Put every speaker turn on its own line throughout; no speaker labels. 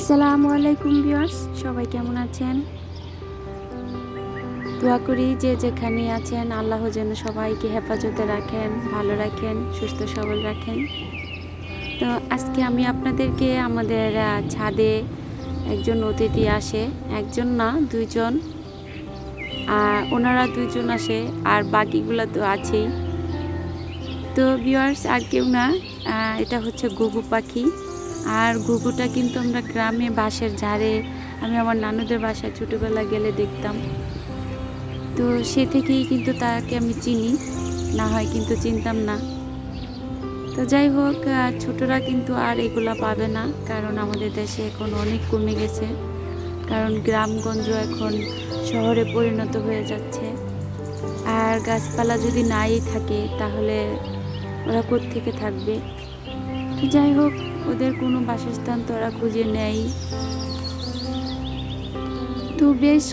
আসসালামু আলাইকুম ভিউয়ার্স, সবাই কেমন আছেন? দোয়া করি যে যেখানে আছেন আল্লাহ যেন সবাইকে হেফাজতে রাখেন, ভালো রাখেন, সুস্থ সবল রাখেন। তো আজকে আমি আপনাদেরকে আমাদের ছাদে একজন অতিথি আসে, একজন না দুইজন, ওনারা দুইজন আসে আর বাকিগুলো তো আছেই। তো ভিউয়ার্স আর কেউ না, এটা হচ্ছে ঘুঘু পাখি। আর ঘুঘুটা কিন্তু আমরা গ্রামে বাঁশের ঝাড়ে, আমি আমার নানুদের বাসায় ছোটোবেলা গেলে দেখতাম। তো সে থেকেই কিন্তু তাকে আমি চিনি, না হয় কিন্তু চিনতাম না। তো যাই হোক, ছোটরা কিন্তু আর এগুলা পাবে না, কারণ আমাদের দেশে এখন অনেক কমে গেছে, কারণ গ্রামগঞ্জ এখন শহরে পরিণত হয়ে যাচ্ছে। আর গাছপালা যদি নাই থাকে তাহলে ওরা কোত্থেকে থাকবে। তো যাই হোক, ওদের কোনো বাসস্থান তো ওরা খুঁজে নেয়। তো বেশ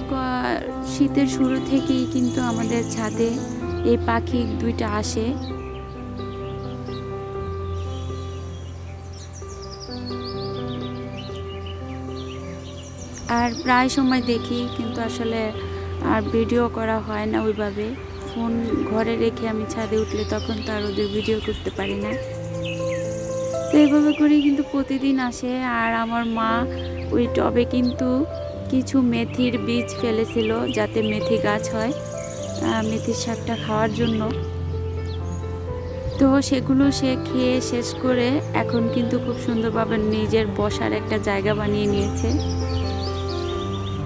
শীতের শুরু থেকেই কিন্তু আমাদের ছাদে এই পাখি দুইটা আসে। আর প্রায় সময় দেখি, কিন্তু আসলে আর ভিডিও করা হয় না ওইভাবে। ফোন ঘরে রেখে আমি ছাদে উঠলে তখন তো আর ওদের ভিডিও করতে পারি না। তো এইভাবে করেই কিন্তু প্রতিদিন আসে। আর আমার মা ওই টবে কিন্তু কিছু মেথির বীজ ফেলেছিল, যাতে মেথি গাছ হয়, মেথির শাকটা খাওয়ার জন্য। তো সেগুলো সে খেয়ে শেষ করে এখন কিন্তু খুব সুন্দরভাবে নিজের বসার একটা জায়গা বানিয়ে নিয়েছে।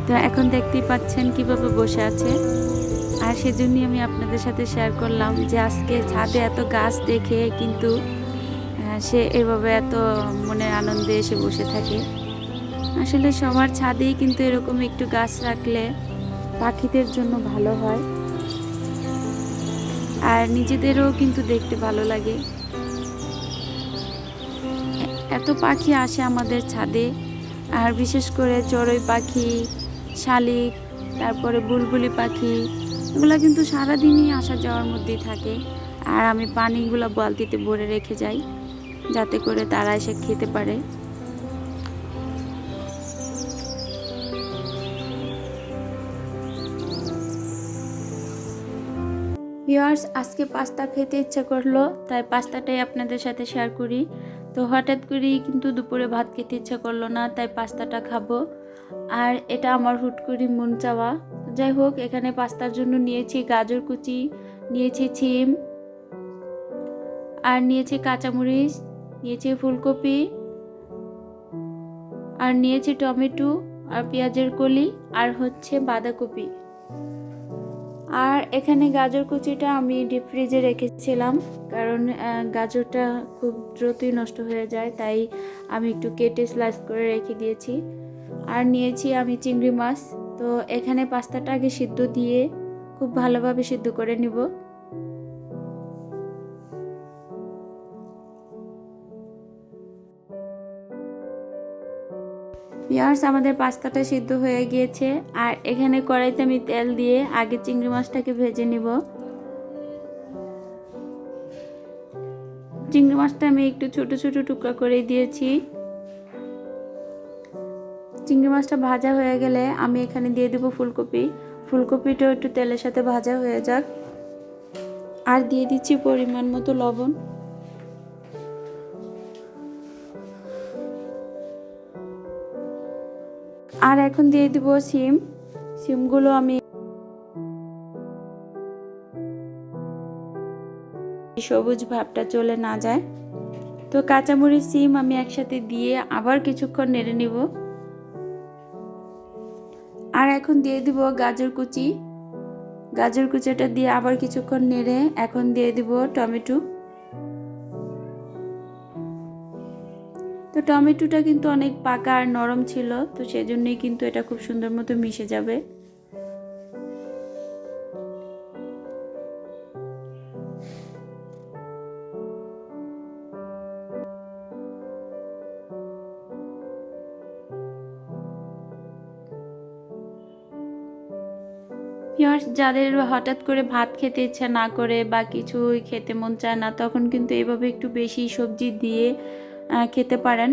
তো এখন দেখতেই পাচ্ছেন কিভাবে বসে আছে। আর সেজন্যই আমি আপনাদের সাথে শেয়ার করলাম যে আজকে ছাদে এত গাছ দেখে কিন্তু সে এভাবে এত মনের আনন্দে এসে বসে থাকে। আসলে সবার ছাদেই কিন্তু এরকম একটু গাছ রাখলে পাখিদের জন্য ভালো হয়, আর নিজেদেরও কিন্তু দেখতে ভালো লাগে। এত পাখি আসে আমাদের ছাদে, আর বিশেষ করে চড়ুই পাখি, শালিক, তারপরে বুলবুলি পাখি, এগুলো কিন্তু সারাদিনই আসা যাওয়ার মধ্যেই থাকে। আর আমি পানিগুলো বালতিতে ভরে রেখে যাই, যাতে করে তারা এসে খেতে পারে। ভিউয়ার্স, আজকে পাস্তা খেতে ইচ্ছা করলো, তাই পাস্তাটাই আপনাদের সাথে শেয়ার করি। তো হঠাৎ করেই কিন্তু দুপুরে ভাত খেতে ইচ্ছা করলো না, তাই পাস্তাটা খাবো। আর এটা আমার হুট করে মন চাওয়া। যাই হোক, এখানে পাস্তার জন্য নিয়েছি গাজর কুচি, নিয়েছি সিম, আর নিয়েছি কাঁচামরিচ, নিয়েছি ফুলকপি, আর নিয়েছি টমেটো, আর পেঁয়াজের কলি, আর হচ্ছে বাঁধাকপি। আর এখানে গাজর কুচিটা আমি ডিপ ফ্রিজে রেখেছিলাম, কারণ গাজরটা খুব দ্রুতই নষ্ট হয়ে যায়, তাই আমি একটু কেটে স্লাইস করে রেখে দিয়েছি। আর নিয়েছি আমি চিংড়ি মাছ। তো এখানে পাস্তাটা আগে সিদ্ধ দিয়ে খুব ভালোভাবে সিদ্ধ করে নিব। ভিউয়ার্স, আমাদের পাস্তাটা সিদ্ধ হয়ে গিয়েছে। আর এখানে কড়াইতে আমি তেল দিয়ে আগে চিংড়ি মাছটাকে ভেজে নিব। চিংড়ি মাছটা আমি একটু ছোট ছোট টুকরা করে দিয়েছি। চিংড়ি মাছটা ভাজা হয়ে গেলে আমি এখানে দিয়ে দেব ফুলকপি। ফুলকপিটাও একটু তেলের সাথে ভাজা হয়ে যাক। আর দিয়ে দিচ্ছি পরিমাণ মতো লবণ। আর এখন দিয়ে দেব সিম। সিমগুলো আমি সবুজ ভাবটা চলে না যায়। তো কাঁচামরিচ, সিম আমি একসাথে দিয়ে আবার কিছুক্ষণ নেড়ে নেব। আর এখন দিয়ে দিব গাজর কুচি। গাজর কুচিটা দিয়ে আবার কিছুক্ষণ নেড়ে এখন দিয়ে দিব টমেটো। তো টমেটোটা কিন্তু অনেক পাকা আর নরম ছিল, তো সেজন্যই কিন্তু এটা খুব সুন্দর মতো মিশে যাবে। যাদের হঠাৎ করে ভাত খেতে ইচ্ছা না করে বা কিছুই খেতে মন চায় না, তখন কিন্তু এইভাবে একটু বেশি সবজি দিয়ে খেতে পারেন।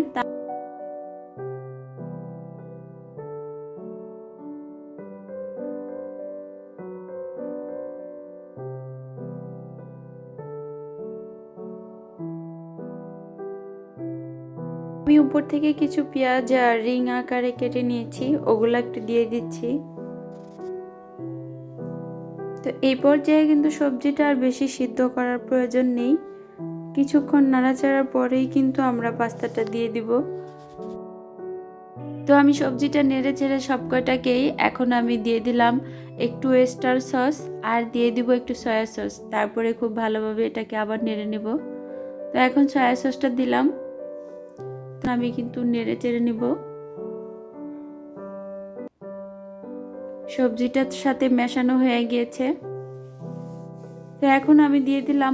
আমি উপর থেকে কিছু পেঁয়াজ আর রিং আকারে কেটে নিয়েছি, ওগুলো একটু দিয়ে দিচ্ছি। তো এই পর্যায়ে কিন্তু সবজিটা আর বেশি সিদ্ধ করার প্রয়োজন নেই, কিছুক্ষণ নাড়াচাড়ার পরেই কিন্তু আমরা পাস্তাটা দিয়ে দিব। তো আমি সবজিটা নেড়ে চেড়ে সব কয়টাকেই এখন আমি দিয়ে দিলাম একটু ওয়েস্টার সস আর দিয়ে দিব একটু সয়া সস, তারপরে খুব ভালোভাবে এটাকে আবার নেড়ে নেব। তো এখন সয়া সসটা দিলাম, আমি কিন্তু নেড়ে চেড়ে নিব। সবজিটার সাথে মেশানো হয়ে গিয়েছে। তো এখন আমি দিয়ে দিলাম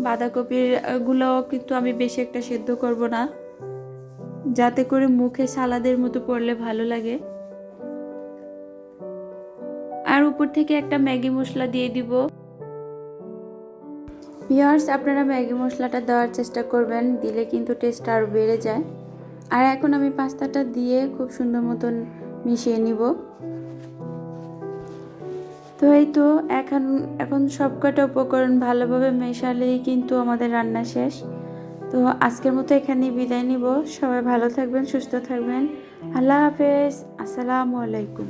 বাঁধাকপির গুলো কিন্তু আমি বেশি একটা সেদ্ধ করব না, যাতে করে মুখে সালাদের মতো পড়লে ভালো লাগে। আর উপর থেকে একটা ম্যাগি মশলা দিয়ে দিব। ভিউয়ার্স, আপনারা ম্যাগি মশলাটা দেওয়ার চেষ্টা করবেন, দিলে কিন্তু টেস্ট আরও বেড়ে যায়। আর এখন আমি পাস্তাটা দিয়ে খুব সুন্দর মতন মিশিয়ে নিব। তো এই তো এখন সবকটা উপকরণ ভালোভাবে মেশালেই কিন্তু আমাদের রান্না শেষ। তো আজকের মতো এখানেই বিদায় নিব। সবাই ভালো থাকবেন, সুস্থ থাকবেন। আল্লাহ হাফেজ। আসসালামু আলাইকুম।